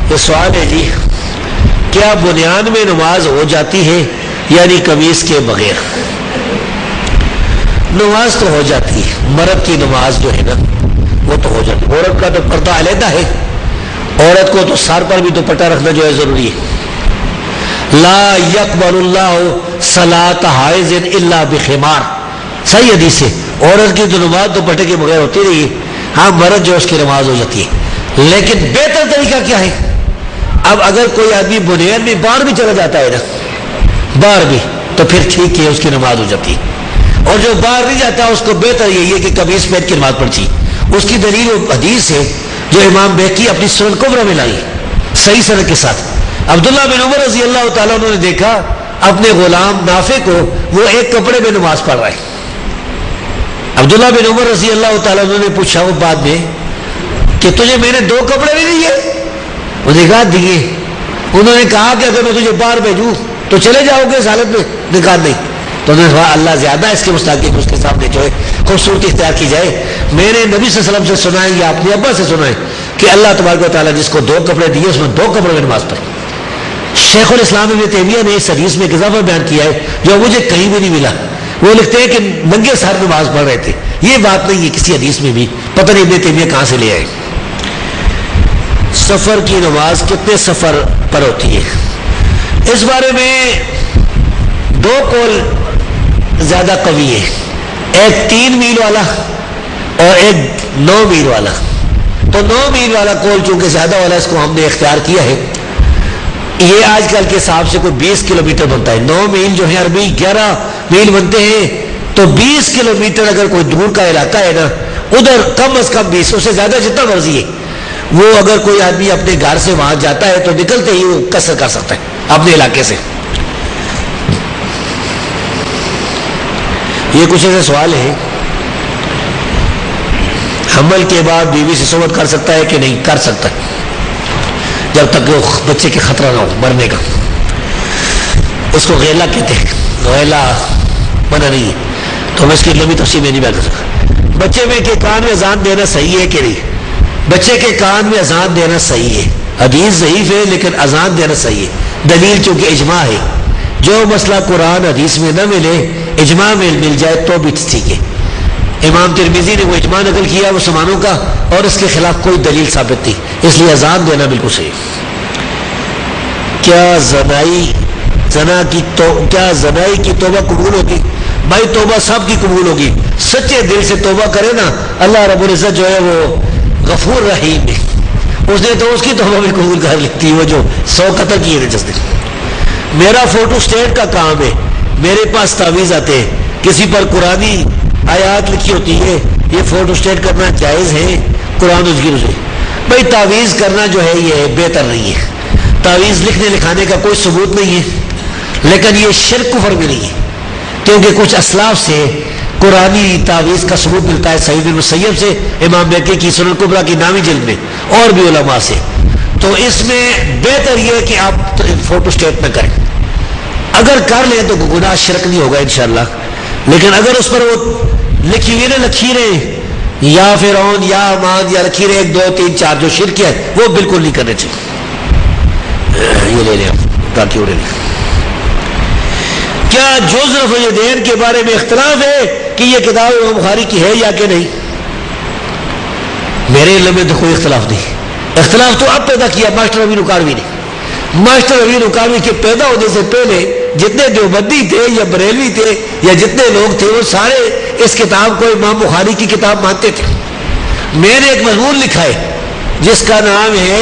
یہ سوال ہے جی، کیا بنیان میں نماز ہو جاتی ہے یعنی قمیص کے بغیر؟ نماز تو ہو جاتی ہے، مرد کی نماز جو ہے نا وہ تو ہو جاتی ہے۔ عورت کا تو پردہ علیحدہ ہے، عورت کو تو سر پر بھی دوپٹہ رکھنا جو ہے ضروری ہے۔ لا یقبل اللہ صلاۃ حائض الا بخمار، صحیح حدیث ہے۔ عورت کی تو نماز دوپٹے کے بغیر ہوتی رہی ہے، ہاں مرد جو اس کی نماز ہو جاتی ہے۔ لیکن بہتر طریقہ کیا ہے؟ اب اگر کوئی آدمی بنیاد میں باہر بھی چلا جاتا ہے نا، باہر بھی، تو پھر ٹھیک ہے، اس کی نماز ہو جاتی ہے۔ اور جو باہر نہیں جاتا اس کو بہتر یہی ہے کہ قمیص پہن کے نماز پڑھتی۔ اس کی دلیل وہ حدیث ہے جو امام بہقی اپنی سنن کبریٰ میں لائی صحیح سند کے ساتھ۔ عبداللہ بن عمر رضی اللہ تعالیٰ عنہ نے دیکھا اپنے غلام نافع کو، وہ ایک کپڑے میں نماز پڑھ رہا ہے۔ عبداللہ بن عمر رضی اللہ تعالیٰ عنہ نے پوچھا وہ بعد میں کہ تجھے میں نے 2 کپڑے نہیں دیے؟ وہ نے کہا دیے۔ انہوں نے کہا کہ اگر میں تجھے باہر بھیجوں تو چلے جاؤ گے اس حالت میں؟ نے کہا نہیں۔ تو انہوں نے کہا اللہ زیادہ اس کے مستحق ہے کہ اس کے سامنے جو ہے خوبصورتی اختیار کی جائے۔ میں نے نبی صلی اللہ علیہ وسلم سے سنا ہے یا اپنے ابا سے سنا ہے کہ اللہ تبارک و تعالیٰ جس کو 2 کپڑے دیے اس میں 2 کپڑے میں نماز پڑھی۔ شیخ الاسلام ابن تیمیہ نے اس حدیث میں ایک اضافہ بیان کیا ہے جو مجھے کہیں بھی نہیں ملا۔ وہ لکھتے ہیں کہ ننگے سر نماز پڑھ رہے تھے، یہ بات نہیں ہے کسی حدیث میں بھی، پتہ نہیں ابن تیمیہ کہاں سے لے آئے۔ سفر کی نماز کتنے سفر پر ہوتی ہے؟ اس بارے میں 2 قول زیادہ قوی ہے، ایک 3 میل والا اور ایک 9 میل والا۔ تو 9 میل والا قول چونکہ زیادہ والا اس کو ہم نے اختیار کیا ہے۔ یہ آج کل کے حساب سے کوئی 20 کلومیٹر بنتا ہے۔ 9 میل جو ہے عربی 11 میل بنتے ہیں، تو 20 کلومیٹر اگر کوئی دور کا علاقہ ہے نا، ادھر کم از کم 20، اس سے زیادہ جتنا مرضی ہے، وہ اگر کوئی آدمی اپنے گھر سے وہاں جاتا ہے تو نکلتے ہی وہ قصر کر سکتا ہے اپنے علاقے سے۔ یہ کچھ ایسے سوال ہے، حمل کے بعد بیوی سے صحبت کر سکتا ہے کہ نہیں؟ کر سکتا ہے، جب تک وہ بچے کے خطرہ نہ ہو مرنے کا۔ اس کو غیلہ کہتے ہیں، غیلہ منع نہیں ہے، تو میں اس کی لمبی تفصیل میں نہیں بیان کر سکتا۔ بچے میں کے کان میں اذان دینا صحیح ہے کہ نہیں؟ بچے کے کان میں اذان دینا صحیح ہے، حدیث ضعیف ہے لیکن اذان دینا صحیح ہے۔ دلیل چونکہ اجماع ہے، جو مسئلہ قرآن حدیث میں نہ ملے اجماع میں مل جائے تو بھی ٹھیک ہے۔ امام ترمذی نے وہ اجماع نقل کیا مسلمانوں کا، اور اس کے خلاف کوئی دلیل ثابت تھی، اس لیے اذان دینا بالکل صحیح۔ کیا زنائی کی توبہ قبول ہوگی؟ بھائی توبہ سب کی قبول ہوگی، سچے دل سے توبہ کرے نا، اللہ رب العزت جو ہے وہ غفور رحیم ہے، اس نے تو اس کی توبہ بھی قبول کر لیتی، وہ جو 100 قتل کیے تھے جس نے۔ میرا فوٹو اسٹیٹ کا کام ہے، میرے پاس تعویذ آتے ہیں، کسی پر قرآنی آیات لکھی ہوتی ہے، یہ فوٹو اسٹیٹ کرنا جائز ہے قرآن اس کی رضا؟ بھائی تعویذ کرنا جو ہے یہ بہتر نہیں ہے، تعویذ لکھنے لکھانے کا کوئی ثبوت نہیں ہے، لیکن یہ شرک کفر بھی نہیں ہے، کیونکہ کچھ اسلاف سے قرآنی تعویذ کا ثبوت ملتا ہے، سعید بن مسیب سے، امام بہقی کی سنن کبریٰ کی نامی جلد میں، اور بھی علماء سے۔ تو اس میں بہتر یہ ہے کہ آپ فوٹو اسٹیٹ نہ کریں، اگر کر لیں تو گناہ شرک نہیں ہوگا انشاءاللہ، لیکن اگر اس پر وہ لکھی ہوئی نا لکیریں یا فرعون یا امان یا لکیریں 1 2 3 4 جو شرک ہے وہ بالکل نہیں کرنے چاہیے۔ یہ لے لیں تاکہ اڑے لیں۔ کیا جوز رفع الیدین کے بارے میں اختلاف ہے کہ یہ کتاب امام بخاری کی ہے یا کہ نہیں؟ میرے علم میں تو کوئی اختلاف نہیں، اختلاف تو اب پیدا کیا ماسٹر امین اکاڑوی نے۔ ماسٹر امین اکاڑوی کے پیدا ہونے سے پہلے جتنے دیوبندی تھے یا بریلوی تھے یا جتنے لوگ تھے وہ سارے اس کتاب کو امام بخاری کی کتاب مانتے تھے۔ میں نے ایک مضمون لکھا ہے جس کا نام ہے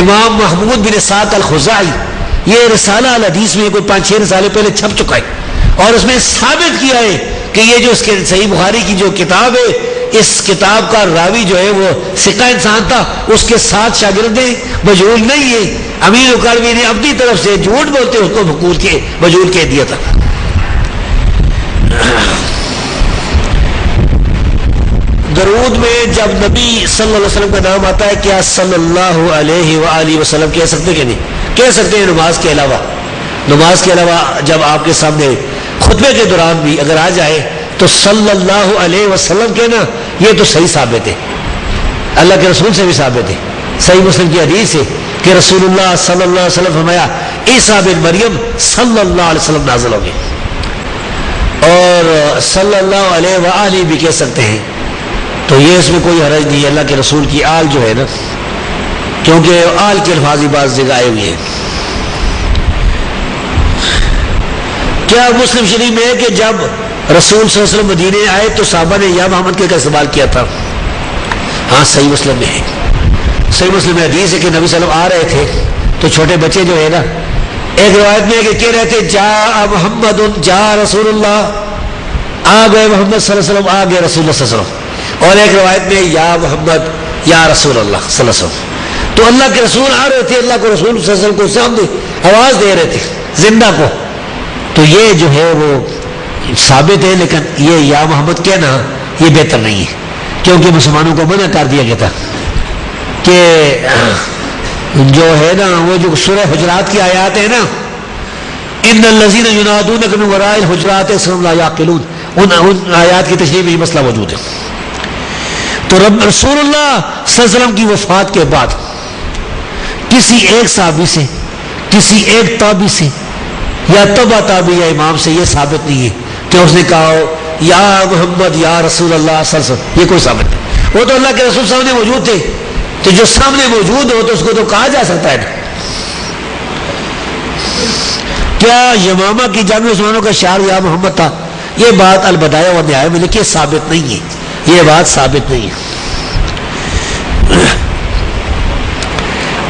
امام محمود بن اسحاق الخزاعی، یہ رسالہ الحدیث میں کوئی 5-6 رسالے پہلے چھپ چکا ہے، اور اس میں ثابت کیا ہے کہ یہ جو اس کے صحیح بخاری کی جو کتاب ہے، اس کتاب کا راوی جو ہے وہ ثقہ انسان تھا، اس کے 7 شاگردیں مجہول نہیں ہے۔ امین اکاڑوی نے اپنی طرف سے جھوٹ بولتے اس کو مجہول کہہ دیا تھا۔ درود میں جب نبی صلی اللہ علیہ وسلم کا نام آتا ہے کیا صلی اللہ علیہ وآلہ وسلم کہہ سکتے کہ نہیں؟ کہہ سکتے ہیں نماز کے علاوہ۔ نماز کے علاوہ جب آپ کے سامنے خطبے کے دوران بھی اگر آ جائے تو صلی اللہ علیہ وسلم کہنا یہ تو صحیح ثابت ہے، اللہ کے رسول سے بھی ثابت ہے، صحیح مسلم کی حدیث ہے کہ رسول اللہ صلی اللہ علیہ وسلم فرمایا عیسیٰ بن مریم صلی اللہ علیہ وسلم نازل ہو گئے، اور صلی اللہ علیہ وآلہ بھی کہہ سکتے ہیں، تو یہ اس میں کوئی حرج نہیں ہے۔ اللہ کے رسول کی آل جو ہے نا، کیونکہ آل کے الفاظ بعض جگہ آئے ہوئے ہیں۔ کیا مسلم شریف میں ہے کہ جب رسول صلی اللہ علیہ وسلم مدینے آئے تو صحابہ نے یا محمد کا استعمال کیا تھا؟ ہاں صحیح مسلم میں ہے، صحیح مسلم میں حدیث ہے کہ نبی صلی اللہ علیہ وسلم آ رہے تھے تو چھوٹے بچے جو ہے نا، ایک روایت میں ہے کہ کہہ رہے تھے جا محمد جا رسول اللہ، آ گئے محمد صلی اللہ علیہ وسلم، آ گئے رسول اللہ صلی اللہ علیہ وسلم، اور ایک روایت میں یا محمد یا رسول اللہ صلی اللہ علیہ وسلم۔ تو اللہ کے رسول آ رہے تھے، اللہ کو رسول صلی اللہ علیہ وسلم کو سامنے آواز دے رہے تھے زندہ کو، تو یہ جو ہے وہ ثابت ہے، لیکن یہ یا محمد کہنا یہ بہتر نہیں ہے، کیونکہ مسلمانوں کو منع کر دیا گیا تھا کہ جو ہے نا وہ جو سورہ حجرات کی آیات ہے نا، ان الذین ینادونک من وراء الحجرات اکثرهم لا یعقلون، ان آیات کی تشریح میں یہ مسئلہ موجود ہے۔ تو رسول اللہ صلی اللہ علیہ وسلم کی وفات کے بعد کسی ایک صحابی سے، کسی ایک تابعی سے یا تبع تابعی یا امام سے یہ ثابت نہیں ہے کہ اس نے کہا یا محمد یا رسول اللہ صلی اللہ علیہ وسلم، یہ کوئی ثابت نہیں۔ وہ تو اللہ کے رسول سامنے موجود تھے، تو جو سامنے موجود ہو تو اس کو تو کہا جا سکتا ہے نا۔ کیا یمامہ کی جامع مسلمانوں کا شعار یا محمد تھا؟ یہ بات البدایہ و نہایہ میں لکھی، ثابت نہیں ہے، یہ بات ثابت نہیں ہے۔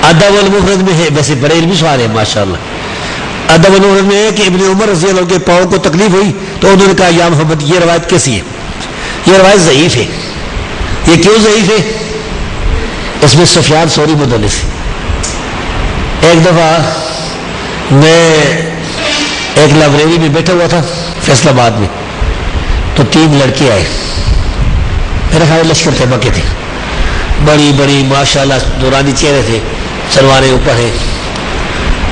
ادب المفرد میں ہے، ویسے بڑے علمی سوال ہے ماشاءاللہ۔ ادب المفرد میں ہے کہ ابن عمر رضی اللہ عنہ کے پاؤں کو تکلیف ہوئی تو انہوں نے کہا یا محمد۔ یہ روایت کیسی ہے؟ یہ روایت ضعیف ہے۔ یہ کیوں ضعیف ہے؟ اس میں سفیان ثوری مدلس ہے۔ ایک دفعہ میں ایک لائبریری میں بیٹھا ہوا تھا فیصل آباد میں، تو 3 لڑکے آئے، میرے خیال لشکر طیبہ کے تھے، بڑی بڑی ماشاءاللہ دورانی چہرے تھے، سلواریں اوپر ہیں،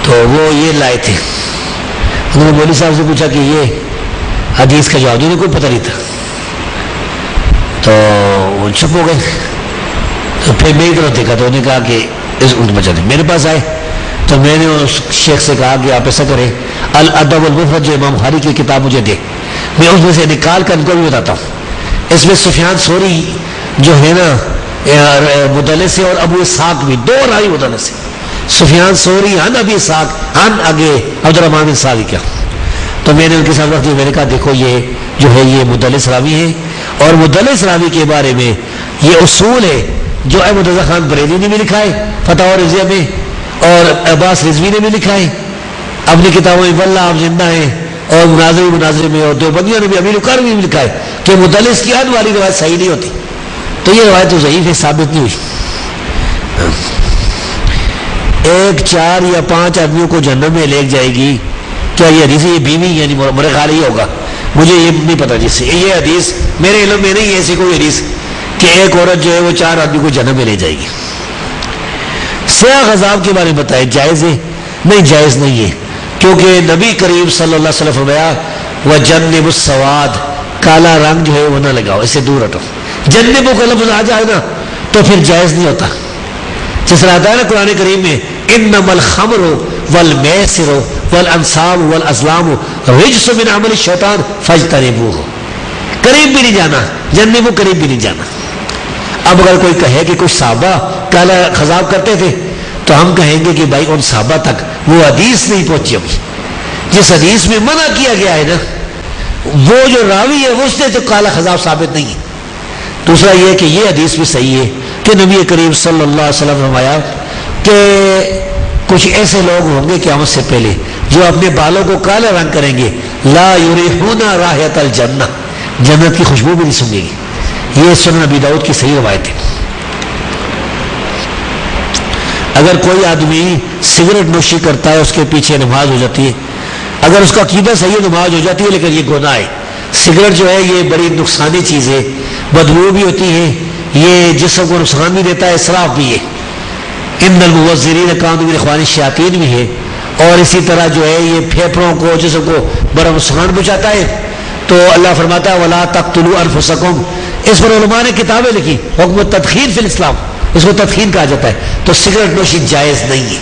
تو وہ یہ لائے تھے۔ انہوں نے مولوی صاحب سے پوچھا کہ یہ حدیث کا جواب، انہیں کوئی پتہ نہیں تھا، تو وہ چپ ہو گئے۔ تو پھر میری طرف دیکھا تو انہوں نے کہا کہ اس بچا دیں، میرے پاس آئے تو میں نے اس شیخ سے کہا کہ آپ ایسا کریں الادب المفرد جو امام بخاری کی کتاب مجھے دے، میں اس میں سے نکال کر ان کو بھی بتاتا ہوں۔ اس میں سفیان ثوری جو ہے نا مدلس ہے، اور ابو اسحاق بھی، 2 راوی مدلس ہے، سفیان ثوری عن ابی اسحاق عن آگے عبد الرحمن بن سعدی کا۔ تو میں نے ان کے ساتھ رکھ دیا، میں نے کہا دیکھو یہ جو ہے یہ مدلس راوی ہے، اور مدلس راوی کے بارے میں یہ اصول ہے جو احمد رضا خان بریلی نے بھی لکھا ہے فتح و رضیہ میں، اور عباس رضوی نے بھی لکھا ہے اپنی کتابوں میں، واللہ آپ زندہ ہیں، اور مناظر میں، اور دیوبندیوں نے بھی، امیر اکار نے بھی لکھا ہے کہ مدلس کی عن والی روایت صحیح نہیں ہوتی، تو یہ روایت تو ضعیف ہے، ثابت نہیں ہوئی۔ 1 4 یا 5 آدمیوں کو جہنم میں لے جائے گی، کیا یہ حدیث یہ بیوی یعنی میرے خیال یہ ہوگا، مجھے یہ نہیں پتا جس سے یہ حدیث میرے علم میں نہیں ہے ایسی کوئی حدیث کہ ایک عورت جو ہے وہ 4 آدمی کو جہنم میں لے جائے گی۔ سیاہ غضاب کے بارے میں بتائے، جائز ہے؟ نہیں، جائز نہیں ہے، کیونکہ نبی کریم صلی اللہ علیہ وسلم فرمایا وَجَنِّبُ السَّوَادِ، کالا رنگ جو ہے وہ نہ لگاؤ، اس سے دور ہٹو۔ جنبو کا لفظ آ جائے نا تو پھر جائز نہیں ہوتا، جس طرح آتا ہے نا قرآن کریم میں انما الخمر والمیسر والانصاب والازلام رجس من عمل الشیطان فاجتنبوہ، قریب بھی نہیں جانا، جنبو قریب بھی نہیں جانا۔ اب اگر کوئی کہے کہ کچھ صحابہ کالا خضاب کرتے تھے تو ہم کہیں گے کہ بھائی ان صحابہ تک وہ حدیث نہیں پہنچی ابھی، جس حدیث میں منع کیا گیا ہے نا وہ جو راوی ہے اس نے تو کالا خضاب ثابت نہیں ہے۔ دوسرا یہ کہ یہ حدیث بھی صحیح ہے کہ نبی کریم صلی اللہ علیہ وسلم نے فرمایا کہ کچھ ایسے لوگ ہوں گے قیامت سے پہلے جو اپنے بالوں کو کالا رنگ کریں گے، لا یریحون رائحۃ الجنہ، جنت کی خوشبو بھی نہیں سنگے گی۔ یہ سنن ابی داؤد کی صحیح روایت ہے۔ اگر کوئی آدمی سگریٹ نوشی کرتا ہے اس کے پیچھے نماز ہو جاتی ہے، اگر اس کا عقیدہ صحیح نماز ہو جاتی ہے، لیکن یہ گناہ ہے۔ سگریٹ جو ہے یہ بڑی نقصانی چیز ہے، بدبو بھی ہوتی ہے، یہ جسم کو نقصان بھی دیتا ہے، اسراف بھی ہے، ان المبذرین کانوا من اخوان الشیاطین بھی ہے، اور اسی طرح جو ہے یہ پھیپھڑوں کو جسم کو بڑا نقصان پہنچاتا ہے۔ تو اللہ فرماتا ہے ولا تقتلوا انفسکم، اس پر علماء نے کتابیں لکھی، حکم التدخین فی الاسلام، اس کو تدخین کہا جاتا ہے، تو سگریٹ نوشی جائز نہیں ہے،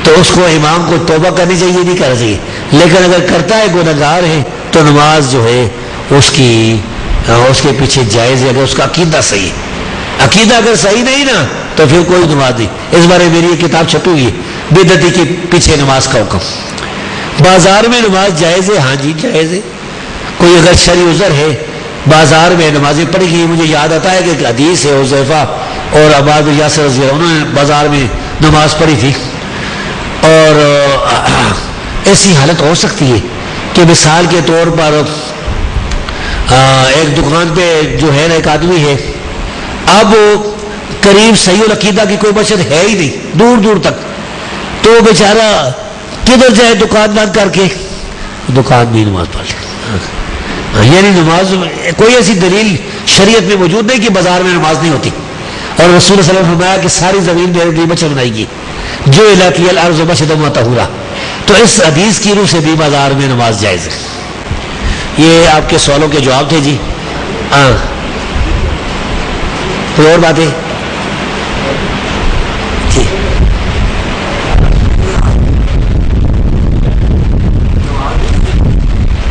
تو اس کو امام کو توبہ کرنی چاہیے، نہیں کرنا چاہیے، لیکن اگر کرتا ہے گنہگار ہے تو نماز جو ہے اس کے پیچھے جائز ہے، اگر اس کا عقیدہ صحیح ہے۔ عقیدہ اگر صحیح نہیں نا تو پھر کوئی نماز نہیں۔ اس بارے میری یہ کتاب چھپی ہوئی ہے، بدعتی کے پیچھے نماز کا حکم۔ بازار میں نماز جائز ہے؟ ہاں جی جائز ہے۔ کوئی اگر شرعی عذر ہے بازار میں نمازیں پڑھی گئی، مجھے یاد آتا ہے کہ ایک حدیث ہے حذیفہ اور عباد بن یاسر رضی اللہ عنہ، انہوں نے بازار میں نماز پڑھی تھی، اور ایسی حالت ہو سکتی ہے کہ مثال کے طور پر ایک دکان پہ جو ہے نا ایک آدمی ہے، اب قریب صحیح العقیدہ کی کوئی مسجد ہے ہی نہیں دور دور تک، تو وہ بیچارہ کدھر جائے؟ دکان بند کر کے دکان میں نماز پڑھ لے۔ یعنی نماز کوئی ایسی دلیل شریعت میں موجود نہیں کہ بازار میں نماز نہیں ہوتی، اور رسول صلی اللہ علیہ وسلم نے فرمایا کہ ساری زمین میرے لیے مسجد بنائی گی، جو علاقی الارض مسجدا وطہورا، تو اس حدیث کی روح سے بھی بازار میں نماز جائز ہے۔ یہ آپ کے سوالوں کے جواب تھے جی۔ ہاں کوئی اور بات ہے؟ جی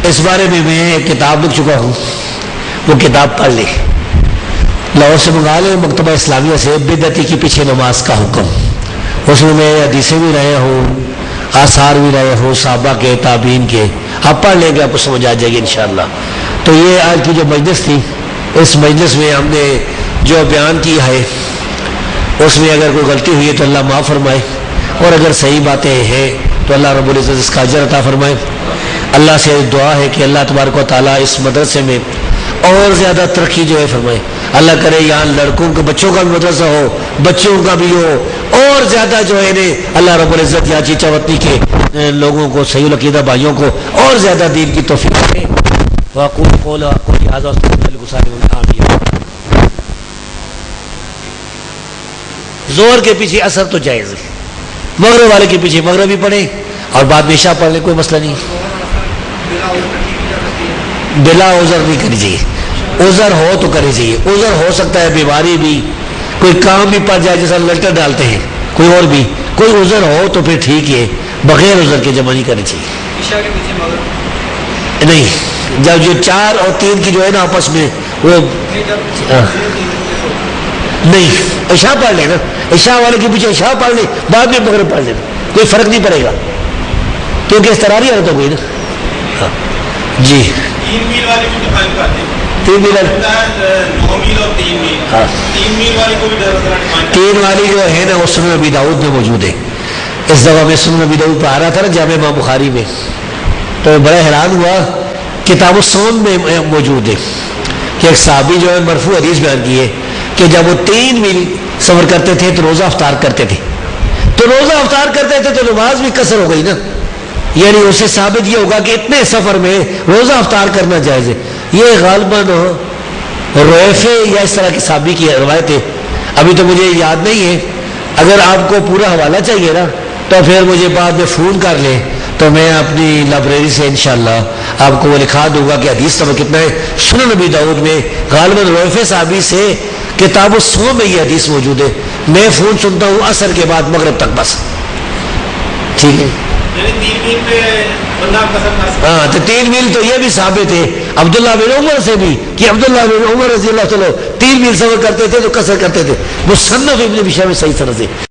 اس بارے میں ایک کتاب لکھ چکا ہوں، وہ کتاب پڑھ لے، لاہور سے منگا لے، مکتبہ اسلامیہ سے، بدعتی کے پیچھے نماز کا حکم۔ اس میں حدیثیں بھی رہے ہوں، آثار بھی رہے ہوں صحابہ کے، تابعین کے، آپ پڑھ لیں گے، آپ کو سمجھ آ جائے گی انشاءاللہ۔ تو یہ آج کی جو مجلس تھی، اس مجلس میں ہم نے جو بیان کیا ہے اس میں اگر کوئی غلطی ہوئی ہے تو اللہ معاف فرمائے، اور اگر صحیح باتیں ہیں تو اللہ رب العزت اس کا اجر عطا فرمائے۔ اللہ سے دعا ہے کہ اللہ تبارک و تعالیٰ اس مدرسے میں اور زیادہ ترقی جو ہے فرمائے۔ اللہ کرے یہاں لڑکوں کے بچوں کا بھی مدرسہ ہو، بچوں کا بھی ہو، اور زیادہ جو ہے اللہ رب العزت یا چیچا وطنی کے لوگوں کو، صحیح العقیدہ بھائیوں کو اور زیادہ دین کی توفیق دے۔ وَأَقُولُ قَوْلِي هَٰذَا وَأَسْتَغْفِرُ اللَّهَ لِي وَلَكُمْ۔ زور کے پیچھے اثر تو جائز ہے، مغرب والے کے پیچھے مغرب بھی پڑھیں اور بعد میں عشاء پڑھ لیں، کوئی مسئلہ نہیں۔ بلا عذر نہیں کرنی چاہیے، عذر ہو تو کرنی چاہیے۔ عذر ہو سکتا ہے بیماری بھی، کوئی کام بھی پڑ جائے، جیسا للٹر ڈالتے ہیں، کوئی اور بھی کوئی عذر ہو تو پھر ٹھیک ہے، بغیر عذر کے جمع نہیں کرنی چاہیے۔ نہیں، جب جو 4 اور 3 کی جو ہے نا آپس میں وہ نہیں، عشاء پڑھ لینا، عشاء والے کے پیچھے عشاء پڑھ لیں، بعد میں مغرب پڑھ لینا، کوئی فرق نہیں پڑے گا، کیونکہ اس طرح حالت ہو گئی نا۔ جی 3 میل والے کو ڈیفائن کرتے ہیں، 3 میل 9 میل اور 3 میل، 3 میل والے کو بھی ڈیفائن 3 والی جو ہے نا وہ سنن ابی داؤد میں موجود ہے۔ اس دفعہ میں سنن ابی داؤد پہ آ رہا تھا نا جامع امام بخاری میں، تو بڑا حیران ہوا، کتاب الصوم میں موجود ہے کہ ایک صحابی جو ہے مرفوع حدیث بیان کی ہے کہ جب وہ 3 میل سفر کرتے تھے تو روزہ افطار کرتے تھے، تو روزہ افطار کرتے تھے تو نماز بھی قصر ہو گئی نا، یعنی اسے ثابت یہ ہوگا کہ اتنے سفر میں روزہ افطار کرنا جائز ہے۔ یہ غالباً رویفے یا اس طرح کی صحابی کی روایت ہے، ابھی تو مجھے یاد نہیں ہے، اگر آپ کو پورا حوالہ چاہیے نا تو پھر مجھے بعد میں فون کر لیں تو میں اپنی لائبریری سے انشاءاللہ آپ کو وہ لکھا دوں گا کہ حدیث نمبر کتنا ہے۔ سنن ابی داؤد میں غالباً رویفے صحابی سے کتاب الصوم میں یہ حدیث موجود ہے۔ میں فون سنتا ہوں عصر کے بعد مغرب تک بس، ٹھیک ہے۔ ہاں تو 3 میل تو یہ بھی ثابت ہے عبداللہ بن عمر سے بھی کہ عبداللہ بن عمر رضی اللہ عنہ 3 میل سفر کرتے تھے تو قصر کرتے تھے، مصنف ابن ابی شیبہ میں صحیح سند ہے۔